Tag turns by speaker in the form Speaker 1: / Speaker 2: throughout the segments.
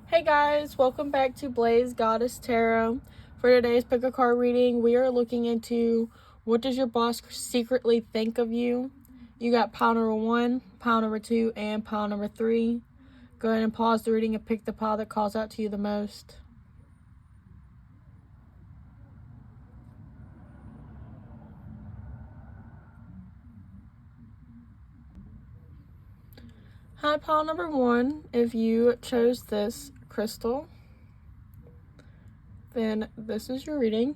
Speaker 1: Hey guys, welcome back to Blaze Goddess Tarot. For today's pick a card reading, we are looking into what does your boss secretly think of you. You got pile number 1, pile number 2, and pile number 3. Go ahead and pause the reading and pick the pile that calls out to you the most. Hi, pile number 1. If you chose this crystal, then this is your reading.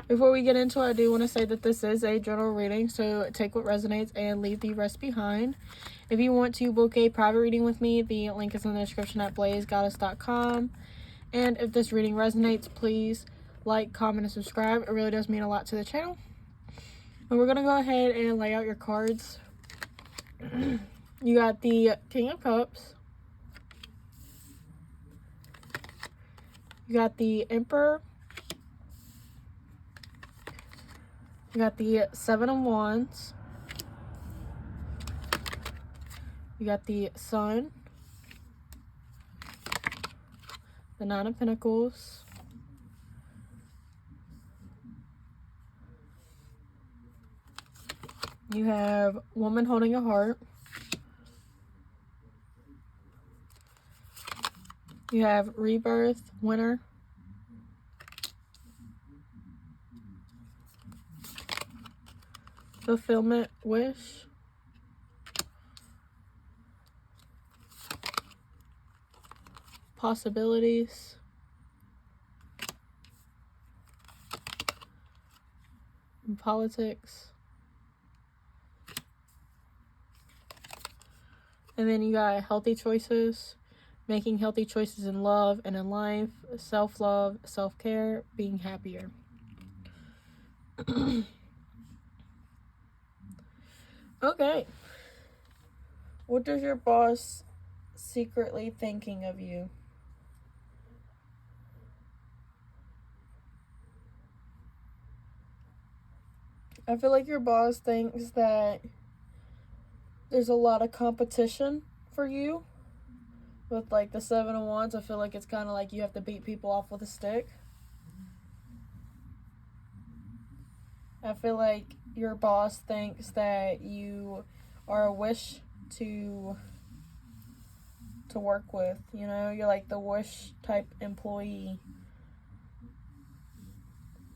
Speaker 1: Before we get into it, I do want to say that this is a general reading, so take what resonates and leave the rest behind. If you want to book a private reading with me, the link is in the description at blazegoddess.com. And if this reading resonates, please like, comment, and subscribe. It really does mean a lot to the channel. And we're going to go ahead and lay out your cards. You got the King of Cups. You got the Emperor. You got the Seven of Wands. You got the Sun. The Nine of Pentacles. You have Woman Holding a Heart. You have Rebirth, Winter. Fulfillment, Wish. Possibilities. And Politics. And then you got Healthy Choices. Making healthy choices in love and in life. Self-love, self-care, being happier. Okay. What does your boss secretly thinking of you? I feel like your boss thinks that there's a lot of competition for you. With like the Seven of Wands, I feel like it's kind of like you have to beat people off with a stick. I feel like your boss thinks that you are a wish to work with, you know? You're like the wish type employee.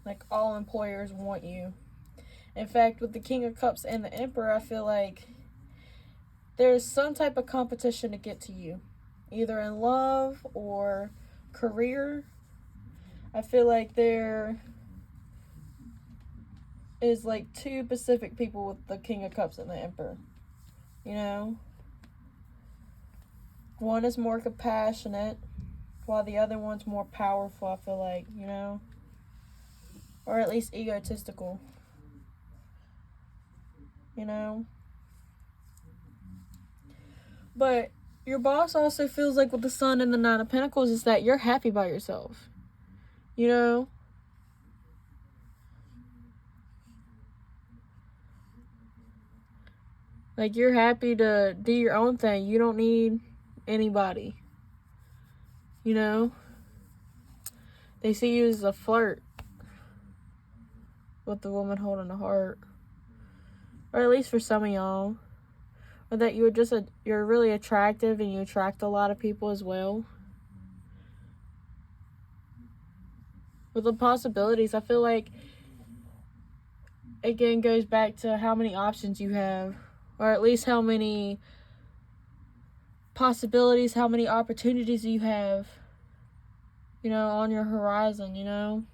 Speaker 1: Like all employers want you. In fact, with the King of Cups and the Emperor, I feel like there's some type of competition to get to you. Either in love or career. I feel like there is like two specific people with the King of Cups and the Emperor. You know? One is more compassionate, while the other one's more powerful, I feel like, you know? Or at least egotistical. You know? But your boss also feels like with the Sun and the Nine of Pentacles is that you're happy by yourself. You know? Like, you're happy to do your own thing. You don't need anybody. You know? They see you as a flirt with the Woman Holding a Heart. Or at least for some of y'all. Or that you're really attractive and you attract a lot of people as well. With the possibilities, I feel like again goes back to how many options you have. Or at least how many possibilities, how many opportunities you have, you know, on your horizon, you know?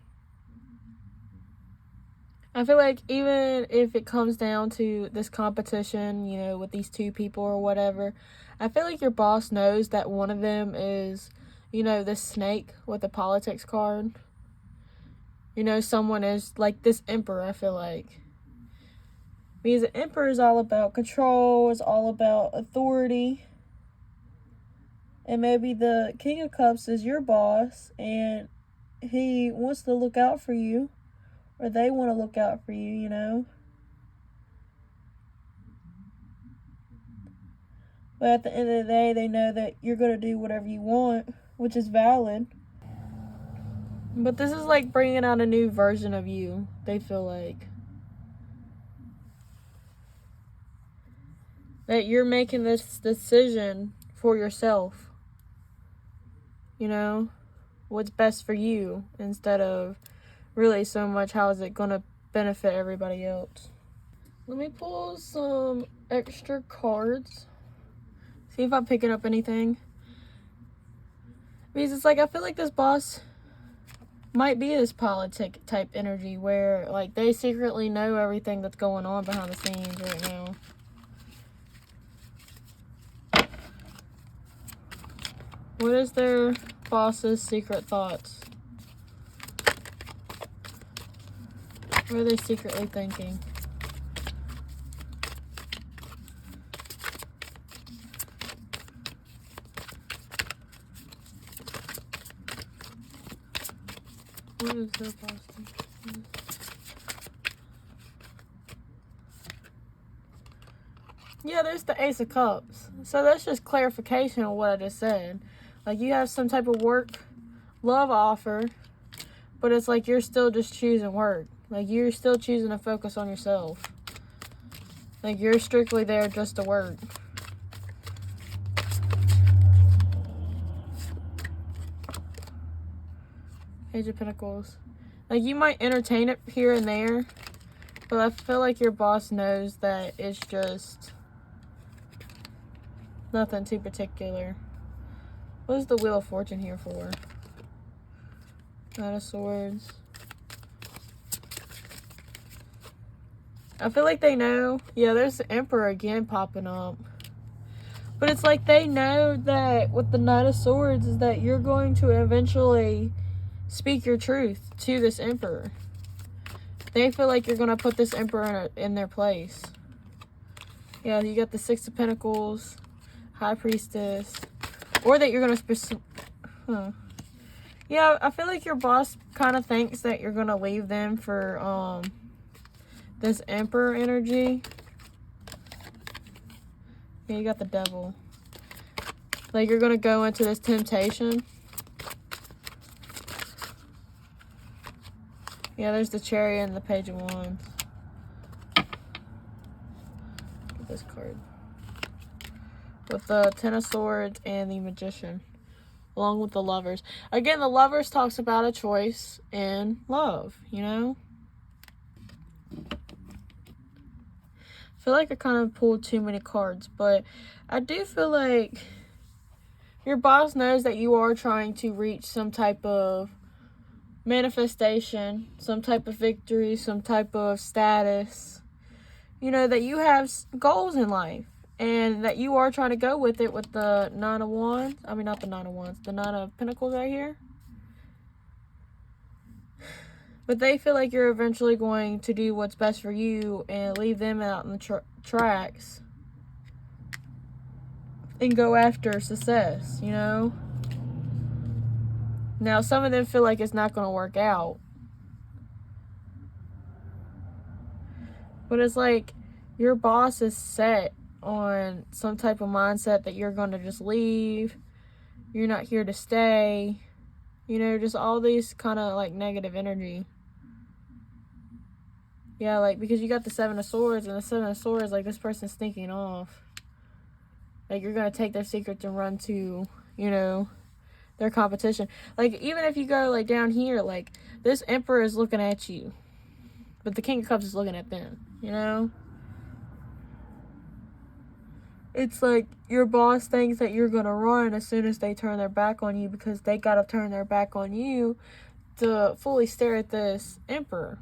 Speaker 1: I feel like even if it comes down to this competition, you know, with these two people or whatever, I feel like your boss knows that one of them is, you know, this snake with the politics card. You know, someone is like this Emperor, I feel like. Because the Emperor is all about control, is all about authority. And maybe the King of Cups is your boss and he wants to look out for you. Or they want to look out for you, you know? But at the end of the day, they know that you're going to do whatever you want which is valid. But this is like bringing out a new version of you, they feel like. That you're making this decision for yourself. You know? What's best for you instead of really so much how is it going to benefit everybody else. Let me pull some extra cards. See if I'm picking up anything. Because it's like, I feel like this boss might be this politic type energy where, like, they secretly know everything that's going on behind the scenes right now. What is their boss's secret thoughts? What are they secretly thinking? What is their boss thinking? Yeah, there's the Ace of Cups. So that's just clarification of what I just said. Like, you have some type of work, love offer, but it's like you're still just choosing work. Like, you're still choosing to focus on yourself. Like, you're strictly there just to work. Page of Pentacles. Like, you might entertain it here and there, but I feel like your boss knows that it's just nothing too particular. What is the Wheel of Fortune here for? Knight of Swords. I feel like they know. Yeah, there's the Emperor again popping up. But it's like they know that with the Knight of Swords is that you're going to eventually speak your truth to this Emperor. They feel like you're going to put this Emperor in their place. Yeah, you got the Six of Pentacles, High Priestess. Or that you're going to... Yeah, I feel like your boss kind of thinks that you're going to leave them for this Emperor energy. Yeah, you got the Devil. Like, you're going to go into this temptation. Yeah, there's the Chariot and the Page of Wands. Get this card. With the Ten of Swords and the Magician. Along with the Lovers. Again, the Lovers talks about a choice in love, you know? I feel like I kind of pulled too many cards, but I do feel like your boss knows that you are trying to reach some type of manifestation, some type of victory, some type of status. You know, that you have goals in life. And that you are trying to go with it with the Nine of Wands. I mean, not the Nine of Wands. The Nine of Pentacles right here. But they feel like you're eventually going to do what's best for you and leave them out in the tracks. And go after success, you know? Now, some of them feel like it's not going to work out. But it's like your boss is set on some type of mindset that you're going to just leave. You're not here to stay. You know, just all these kind of like negative energy. Yeah, like because you got the Seven of Swords, and the Seven of Swords, like this person's sneaking off. Like you're going to take their secrets and run to, you know, their competition. Like even if you go like down here, like this Emperor is looking at you. But the King of Cups is looking at them, you know? It's like your boss thinks that you're going to run as soon as they turn their back on you because they got to turn their back on you to fully stare at this Emperor.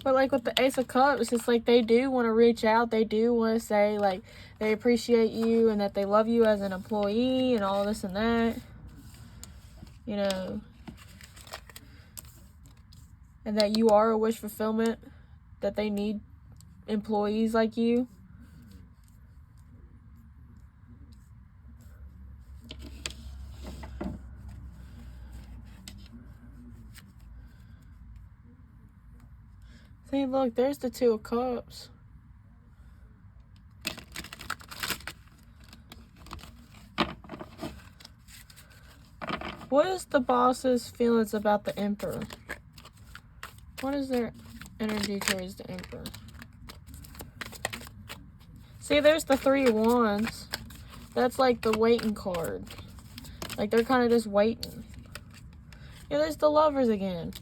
Speaker 1: But like with the Ace of Cups, it's like they do want to reach out. They do want to say like they appreciate you and that they love you as an employee and all this and that. You know. And that you are a wish fulfillment, that they need employees like you. See, look, there's the Two of Cups. What is the boss's feelings about the Emperor? What is their energy towards the Emperor? See, there's the 3 of Wands. That's like the waiting card. Like, they're kind of just waiting. Yeah, there's the Lovers again.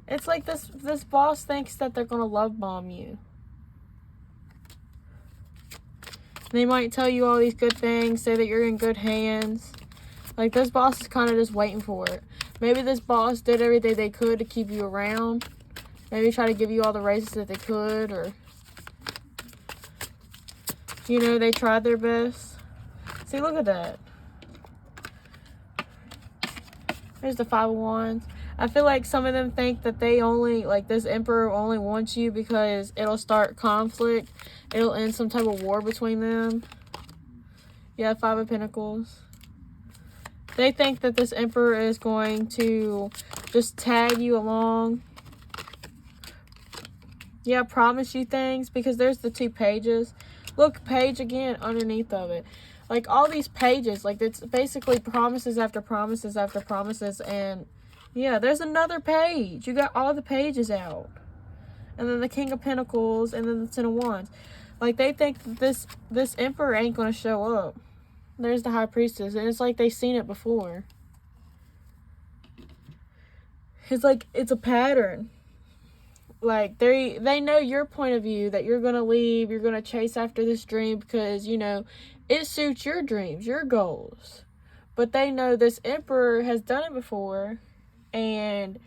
Speaker 1: It's like this boss thinks that they're going to love bomb you. They might tell you all these good things, say that you're in good hands. Like, this boss is kind of just waiting for it. Maybe this boss did everything they could to keep you around. Maybe try to give you all the raises that they could, or, you know, they tried their best. See, look at that. There's the 5 of Wands. I feel like some of them think that they only, like, this Emperor only wants you because it'll start conflict. It'll end some type of war between them. Yeah, 5 of Pentacles. They think that this Emperor is going to just tag you along. Yeah, promise you things, because there's the 2 pages. Look, page again underneath of it. Like, all these pages, like, it's basically promises after promises after promises, and yeah, there's another page. You got all the pages out. And then the King of Pentacles, and then the 10 of Wands. Like, they think that this Emperor ain't going to show up. There's the High Priestess, and it's like they've seen it before. It's like, it's a pattern. Like, they know your point of view, that you're going to leave, you're going to chase after this dream because, you know, it suits your dreams, your goals. But they know this Emperor has done it before, and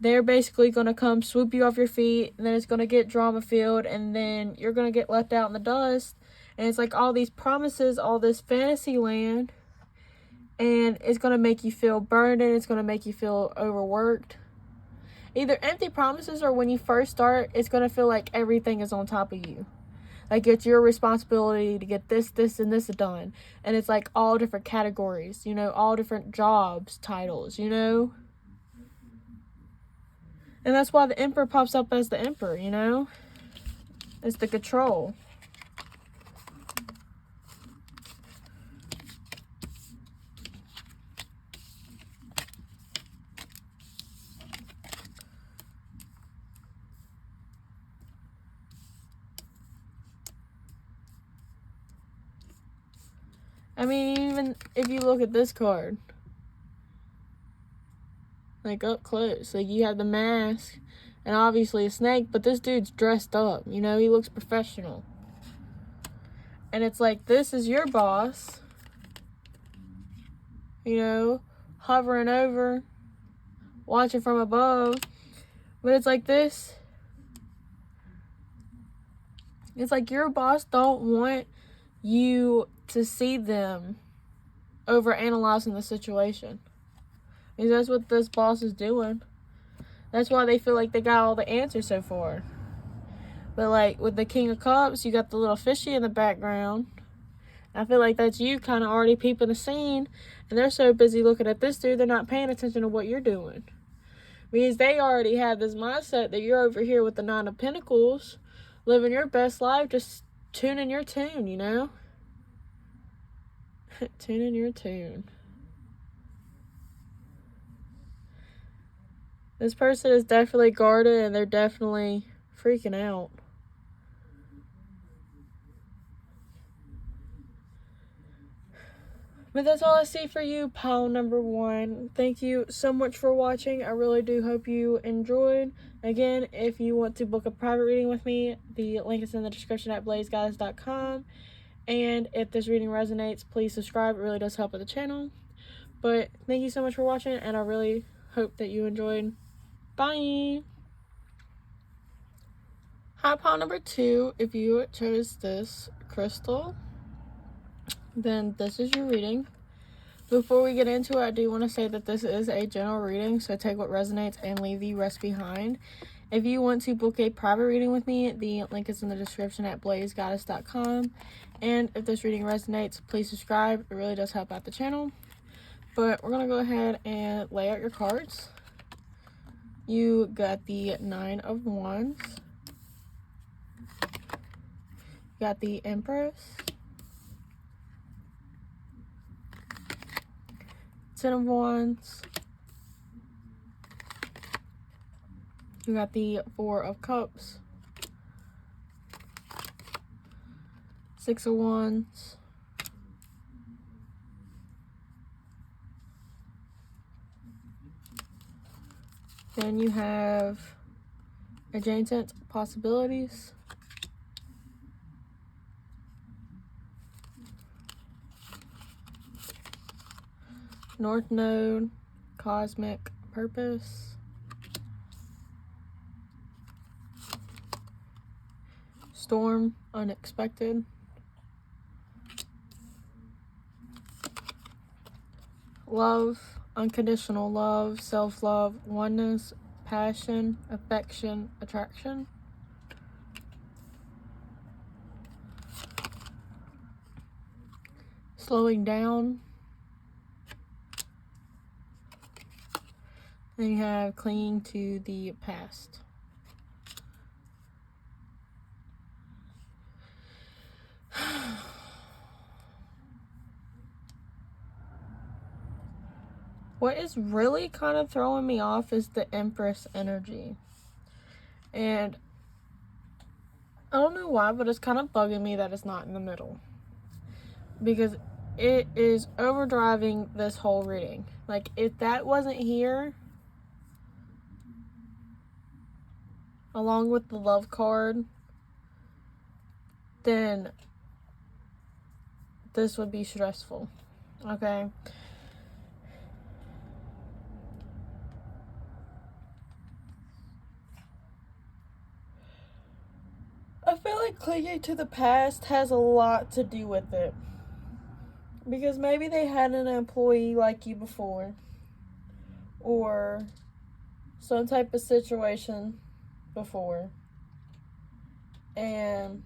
Speaker 1: they're basically going to come swoop you off your feet, and then it's going to get drama-filled, and then you're going to get left out in the dust. And it's like all these promises, all this fantasy land, and it's going to make you feel burdened, it's going to make you feel overworked. Either empty promises, or when you first start, it's going to feel like everything is on top of you. Like, it's your responsibility to get this, this, and this done. And it's like all different categories, you know, all different jobs, titles, you know. And that's why the Emperor pops up as the Emperor, you know. It's the control. I mean, even if you look at this card, like, up close, like, you have the mask and obviously a snake, but this dude's dressed up, you know, he looks professional. And it's like, this is your boss, you know, hovering over, watching from above. But it's like this. It's like your boss don't want you to see them over analyzing the situation. Because that's what this boss is doing. That's why they feel like they got all the answers so far. But like with the King of Cups, you got the little fishy in the background. I feel like that's you kind of already peeping the scene, and they're so busy looking at this dude, they're not paying attention to what you're doing. Because they already have this mindset that you're over here with the 9 of Pentacles, living your best life, just tuning your tune, you know? Tuning your tune. This person is definitely guarded, and they're definitely freaking out. But that's all I see for you, pile number 1. Thank you so much for watching. I really do hope you enjoyed. Again, if you want to book a private reading with me, the link is in the description at blazegoddess.com. And if this reading resonates, please subscribe. It really does help with the channel. But thank you so much for watching, and I really hope that you enjoyed. Bye! Hi, pile number 2. If you chose this crystal, then this is your reading. Before we get into it, I do want to say that this is a general reading, so take what resonates and leave the rest behind. If you want to book a private reading with me, the link is in the description at blazegoddess.com. And if this reading resonates, please subscribe. It really does help out the channel. But we're going to go ahead and lay out your cards. You got the 9 of Wands. You got the Empress. Ten of Wands. You got the Four of Cups. Six of Wands. Then you have Adjacent Possibilities. North Node, Cosmic Purpose. Storm, Unexpected. Love, Unconditional Love, Self-Love, Oneness, Passion, Affection, Attraction. Slowing Down. Then you have Clinging to the Past. What is really kind of throwing me off is the Empress energy. And I don't know why, but it's kind of bugging me that it's not in the middle. Because it is overdriving this whole reading. Like, if that wasn't here, along with the Love card, then this would be stressful. Okay? I feel like clinging to the past has a lot to do with it. Because maybe they had an employee like you before. Or some type of situation before. And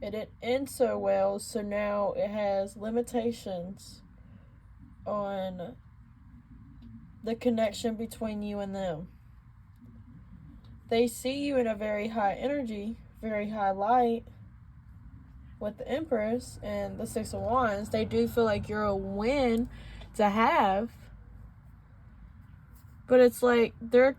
Speaker 1: it didn't end so well, so now it has limitations on the connection between you and them. They see you in a very high energy, very high light with the Empress and the Six of Wands. They do feel like you're a win to have. But it's like they're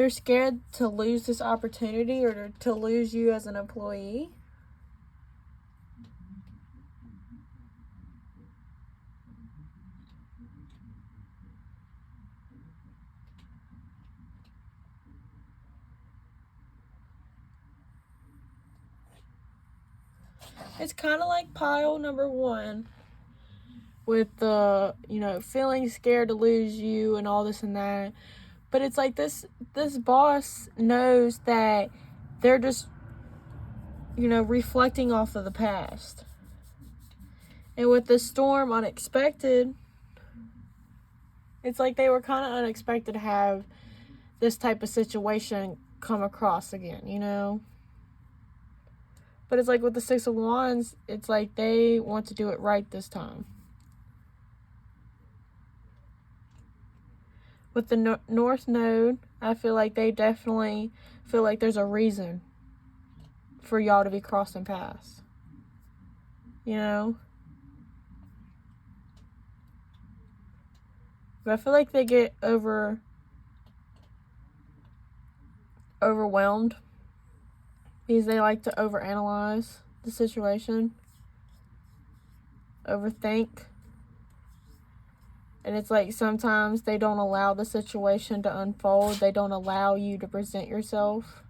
Speaker 1: scared to lose this opportunity or to lose you as an employee. It's kind of like pile number one with the, feeling scared to lose you and all this and that. But it's like this boss knows that they're just, reflecting off of the past. And with the Storm Unexpected, it's like they were kind of unexpected to have this type of situation come across again, But it's like with the Six of Wands, it's like they want to do it right this time. With the North Node, I feel like they definitely feel like there's a reason for y'all to be crossing paths. But I feel like they get overwhelmed because they like to overanalyze the situation, overthink. And it's like sometimes they don't allow the situation to unfold. They don't allow you to present yourself.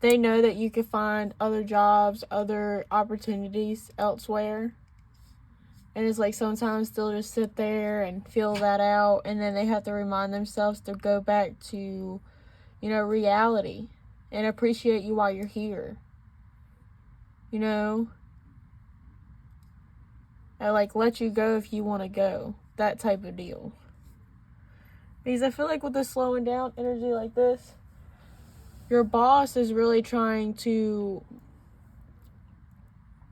Speaker 1: They know that you can find other jobs, other opportunities elsewhere. And it's like sometimes they'll just sit there and feel that out. And then they have to remind themselves to go back to, reality. And appreciate you while you're here. And let you go if you want to go. That type of deal. Because I feel like with this slowing down energy like this, your boss is really trying to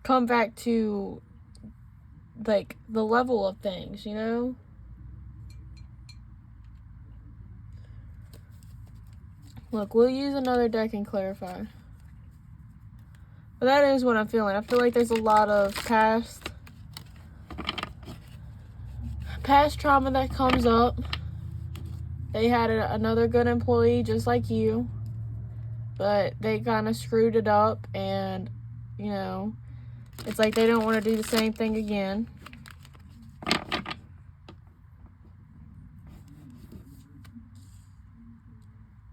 Speaker 1: come back to, the level of things, Look, we'll use another deck and clarify. But that is what I'm feeling. I feel like there's a lot of past trauma that comes up. They had another good employee just like you, but they kind of screwed it up, and, you know, it's like they don't want to do the same thing again.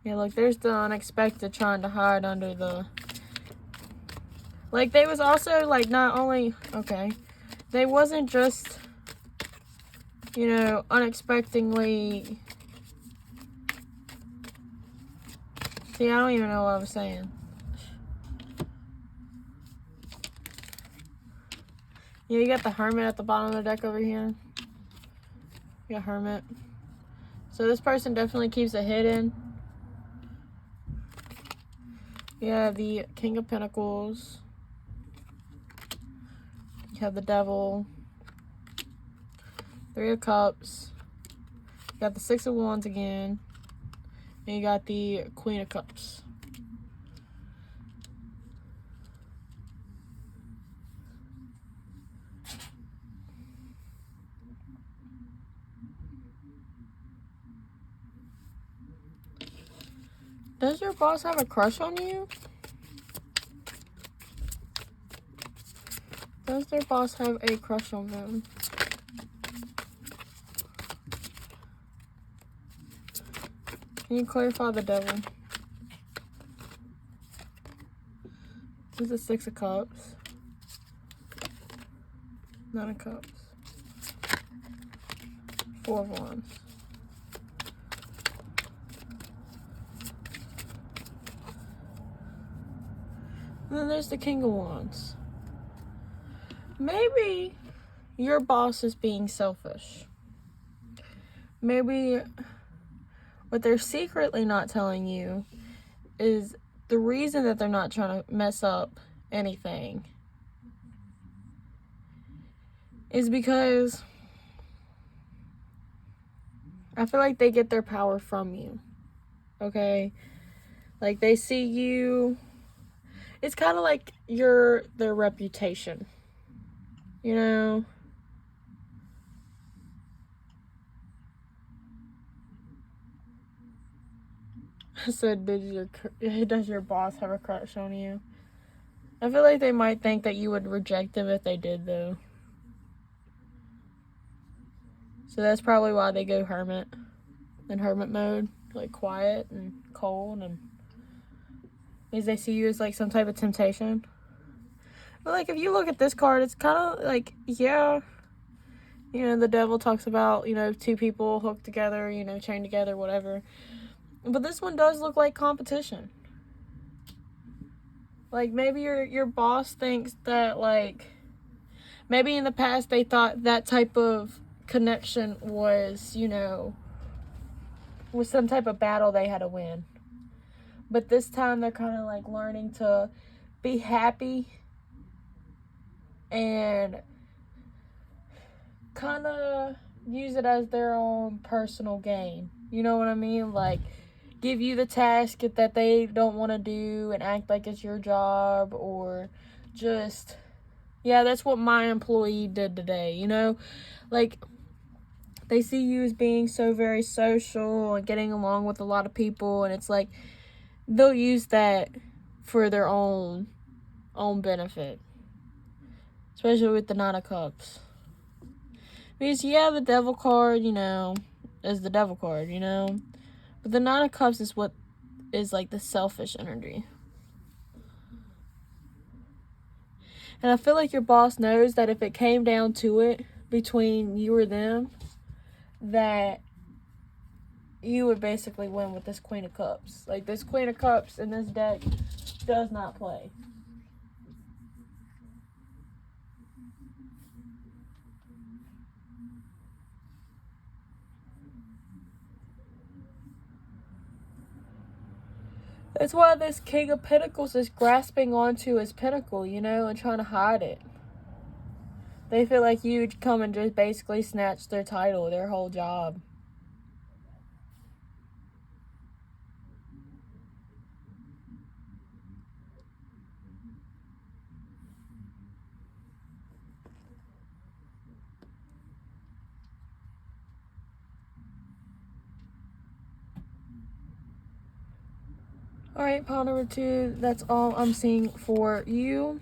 Speaker 1: Yeah, look, there's the unexpected trying to hide under the... Like, they was also, like, not only... Okay. They wasn't just, you know, unexpectedly... See, I don't even know what I was saying. Yeah, you got the Hermit at the bottom of the deck over here. You got Hermit. So this person definitely keeps it hidden. You have the King of Pentacles. You have the Devil. Three of Cups. You got the Six of Wands again. And you got the Queen of Cups. Does your boss have a crush on you? Does their boss have a crush on them? Can you clarify the Devil? This is the Six of Cups. Nine of Cups. Four of Wands. And then there's the King of Wands. Maybe your boss is being selfish. Maybe what they're secretly not telling you is the reason that they're not trying to mess up anything is because I feel like they get their power from you. Okay? Like, they see you. It's kind of like you're their reputation. You know? I said, does your boss have a crush on you? I feel like they might think that you would reject them if they did, though. So that's probably why they go hermit. In hermit mode. Like, quiet and cold, and because they see you as, like, some type of temptation. But, like, if you look at this card, it's kind of like, yeah, you know, the Devil talks about, you know, two people hooked together, you know, chained together, whatever. But this one does look like competition. Like, maybe your boss thinks that, like, maybe in the past they thought that type of connection was, you know, was some type of battle they had to win. But this time they're kind of, like, learning to be happy and kind of use it as their own personal gain. You know what I mean? Like, give you the task that they don't want to do and act like it's your job, or just, yeah, that's what my employee did today, you know? Like, they see you as being so very social and getting along with a lot of people, and it's like they'll use that for their own benefit. Especially with the Nine of Cups. Because, yeah, the Devil card, you know, is the Devil card, you know? But the Nine of Cups is what is, like, the selfish energy. And I feel like your boss knows that if it came down to it, between you or them, that you would basically win with this Queen of Cups. Like, this Queen of Cups in this deck does not play. That's why this King of Pentacles is grasping onto his pinnacle, you know, and trying to hide it. They feel like you'd come and just basically snatch their title, their whole job. Alright, pile number 2, that's all I'm seeing for you.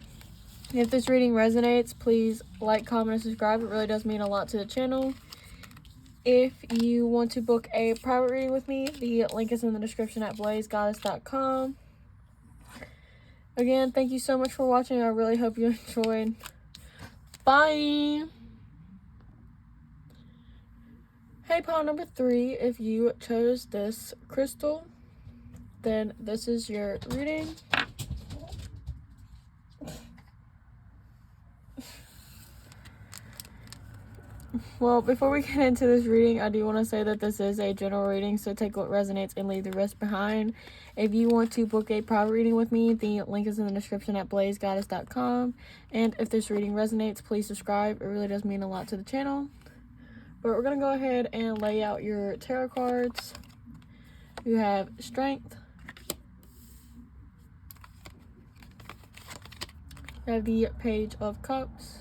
Speaker 1: If this reading resonates, please like, comment, and subscribe. It really does mean a lot to the channel. If you want to book a private reading with me, the link is in the description at blazegoddess.com. Again, thank you so much for watching. I really hope you enjoyed. Bye! Hey, pile number 3, if you chose this crystal, then this is your reading. Well, before we get into this reading, I do want to say that this is a general reading, so take what resonates and leave the rest behind. If you want to book a private reading with me, the link is in the description at blazegoddess.com. And if this reading resonates, please subscribe. It really does mean a lot to the channel. But we're going to go ahead and lay out your tarot cards. You have Strength. You have the Page of Cups.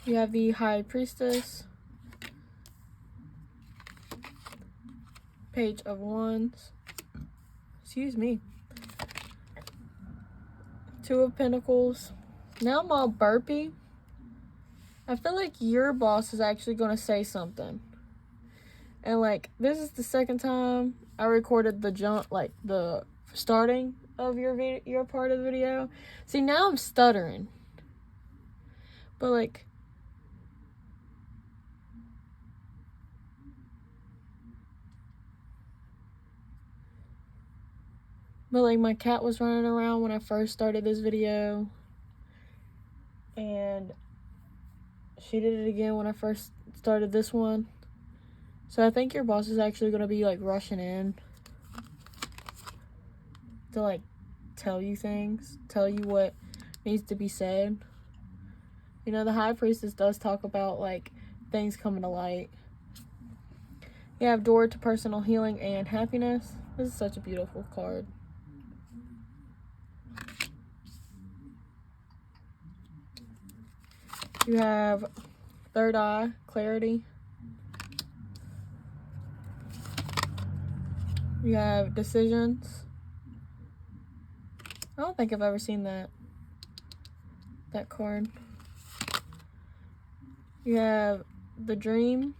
Speaker 1: You have the High Priestess, Page of Wands, excuse me, Two of Pentacles. Now I'm all burpy. I feel like your boss is actually going to say something. And like, this is the second time I recorded the starting of your part of the video. See, now I'm stuttering. But like, my cat was running around when I first started this video. And she did it again when I first started this one. So I think your boss is actually going to be, like, rushing in to, like, tell you things. Tell you what needs to be said. You know, the High Priestess does talk about, like, things coming to light. You have Door to Personal Healing and Happiness. This is such a beautiful card. You have Third Eye, Clarity. You have Decisions. I don't think I've ever seen that card. You have The Dream.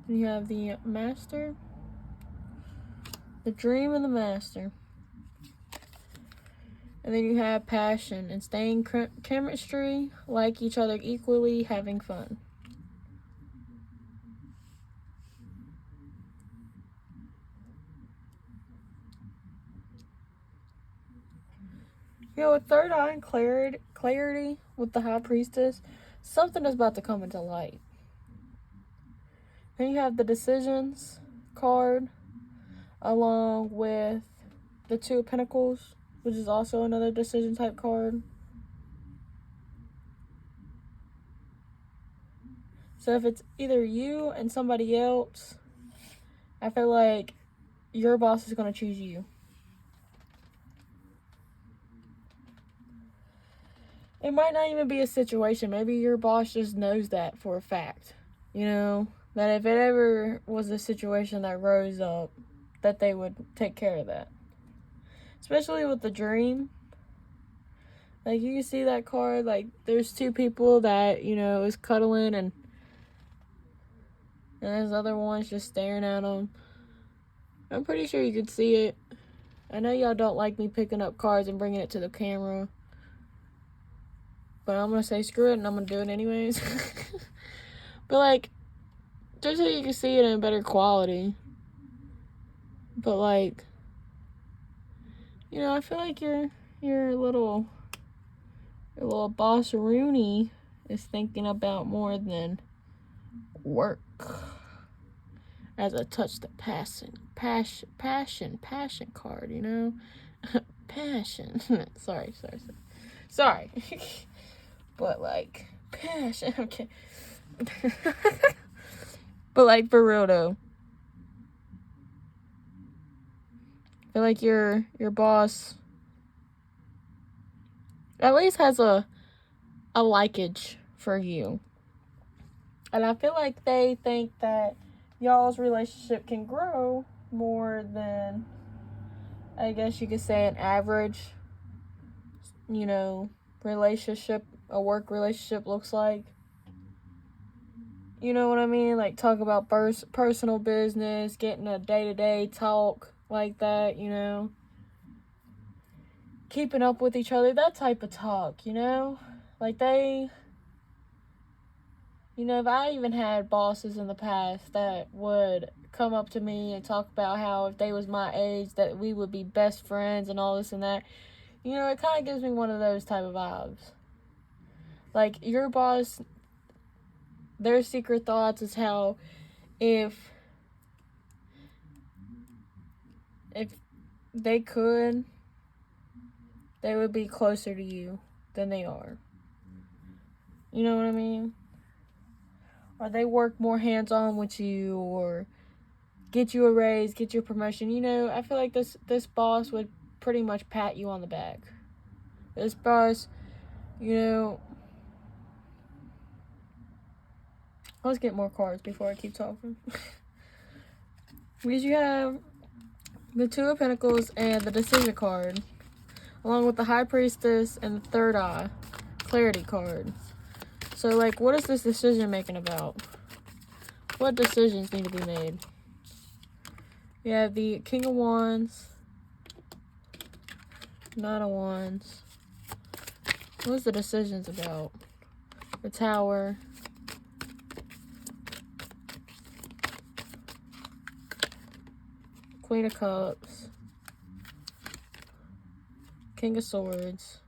Speaker 1: You have the Master. The Dream and the Master. And then you have Passion and staying chemistry, like each other equally, having fun. You know, with Third Eye and clarity with the High Priestess, something is about to come into light. Then you have the Decisions card, along with the Two of Pentacles, which is also another decision type card. So if it's either you and somebody else, I feel like your boss is going to choose you. It might not even be a situation. Maybe your boss just knows that for a fact. You know, that if it ever was a situation that rose up, that they would take care of that. Especially with the Dream. Like, you can see that card. Like, there's two people that, you know, is cuddling and there's other ones just staring at them. I'm pretty sure you could see it. I know y'all don't like me picking up cards and bringing it to the camera. But I'm going to say screw it and I'm going to do it anyways. But, like, just so you can see it in better quality. But, like, you know, I feel like your little boss Rooney is thinking about more than work. As I touch the passion card, you know? Passion. Sorry. But, like, passion. Okay. But, like, for real, though. I feel like your boss at least has a likeage for you. And I feel like they think that y'all's relationship can grow more than, I guess you could say, an average, you know, relationship, a work relationship looks like. You know what I mean? Like, talk about personal business, getting a day-to-day talk like that, you know? Keeping up with each other, that type of talk, you know? Like, they, you know, if I even had bosses in the past that would come up to me and talk about how if they was my age, that we would be best friends and all this and that, you know, it kind of gives me one of those type of vibes. Like, your boss, their secret thoughts is how if they could, they would be closer to you than they are. You know what I mean? Or they work more hands-on with you, or get you a raise, get you a promotion. You know, I feel like this boss would pretty much pat you on the back. This boss, you know... Let's get more cards before I keep talking. Because you have the Two of Pentacles and the Decision card, along with the High Priestess and the Third Eye Clarity card. So, like, what is this decision making about? What decisions need to be made? You have the King of Wands, Knight of Wands. What's the decisions about? The Tower. Queen of Cups. King of Swords.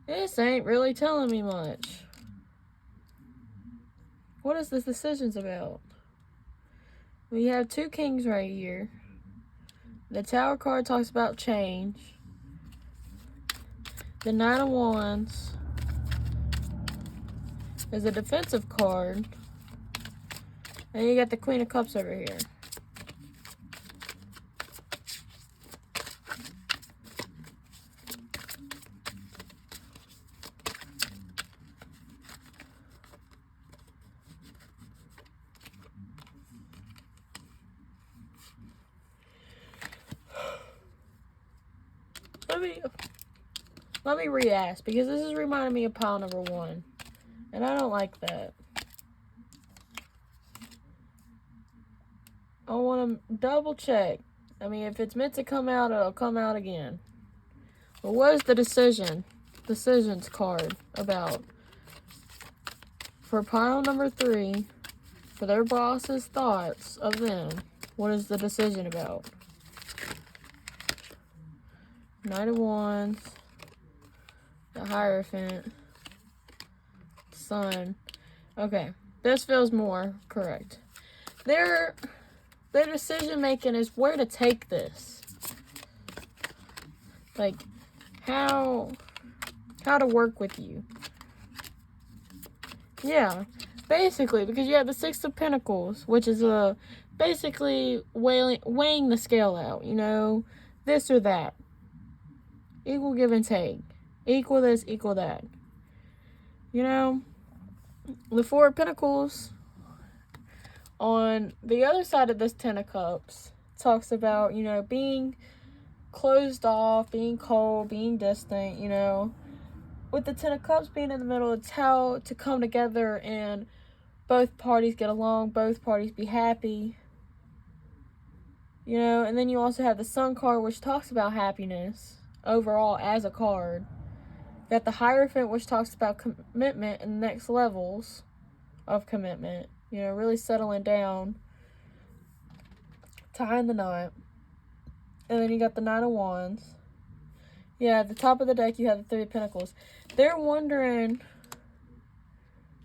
Speaker 1: This ain't really telling me much. What is this decisions about? We have two kings right here. The Tower card talks about change. The Knight of Wands is a defensive card. And you got the Queen of Cups over here. Let me re-ask, because this is reminding me of pile number 1. And I don't like that. I want to double check. I mean, if it's meant to come out, it'll come out again. But what is the decisions card about? For pile number 3, for their boss's thoughts of them, what is the decision about? Knight of Wands, the Hierophant, Sun. Okay, this feels more correct. Their decision making is where to take this. Like, how to work with you. Yeah, basically, because you have the Six of Pentacles, which is basically weighing the scale out, you know, this or that. Equal give and take. Equal this, equal that. You know, the Four of Pentacles on the other side of this Ten of Cups talks about, you know, being closed off, being cold, being distant, you know. With the Ten of Cups being in the middle, it's how to come together and both parties get along, both parties be happy. You know, and then you also have the Sun card, which talks about happiness overall as a card. You got the Hierophant, which talks about commitment and next levels of commitment. You know, really settling down, tying the knot. And then you got the Knight of Wands. Yeah, at the top of the deck, you have the Three of Pentacles. They're wondering,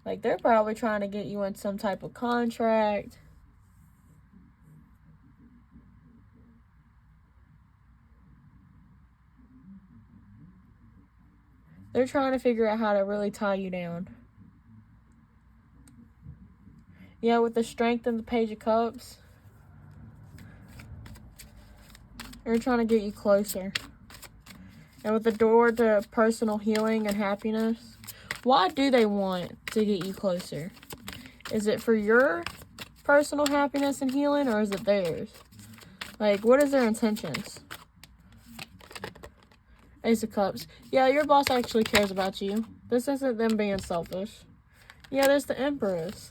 Speaker 1: like, they're probably trying to get you in some type of contract. They're trying to figure out how to really tie you down. Yeah, with the Strength and the Page of Cups, they're trying to get you closer. And with the Door to personal healing and happiness, Why do they want to get you closer? Is it for your personal happiness and healing, or is it theirs? Like, what is their intentions? Ace of Cups. Yeah, your boss actually cares about you. This isn't them being selfish. Yeah, there's the Empress.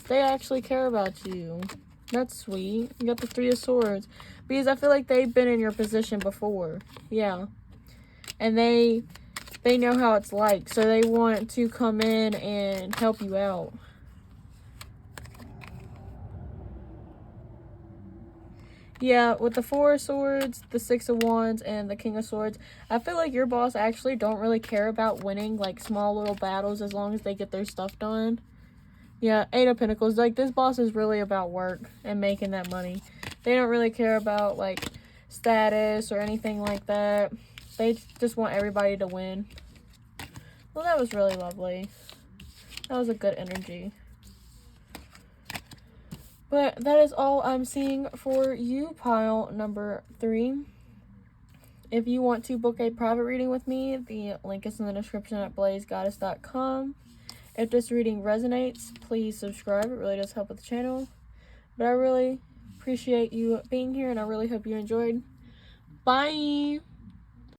Speaker 1: They actually care about you. That's sweet. You got the Three of Swords. Because I feel like they've been in your position before. Yeah. And they know how it's like. So they want to come in and help you out. Yeah, with the Four of Swords, the Six of Wands, and the King of Swords, I feel like your boss actually don't really care about winning, like, small little battles as long as they get their stuff done. Yeah, Eight of Pentacles. Like, this boss is really about work and making that money. They don't really care about, like, status or anything like that. They just want everybody to win. Well, that was really lovely. That was a good energy. But that is all I'm seeing for you, pile number 3. If you want to book a private reading with me, the link is in the description at blazegoddess.com. If this reading resonates, please subscribe. It really does help with the channel. But I really appreciate you being here, and I really hope you enjoyed. Bye!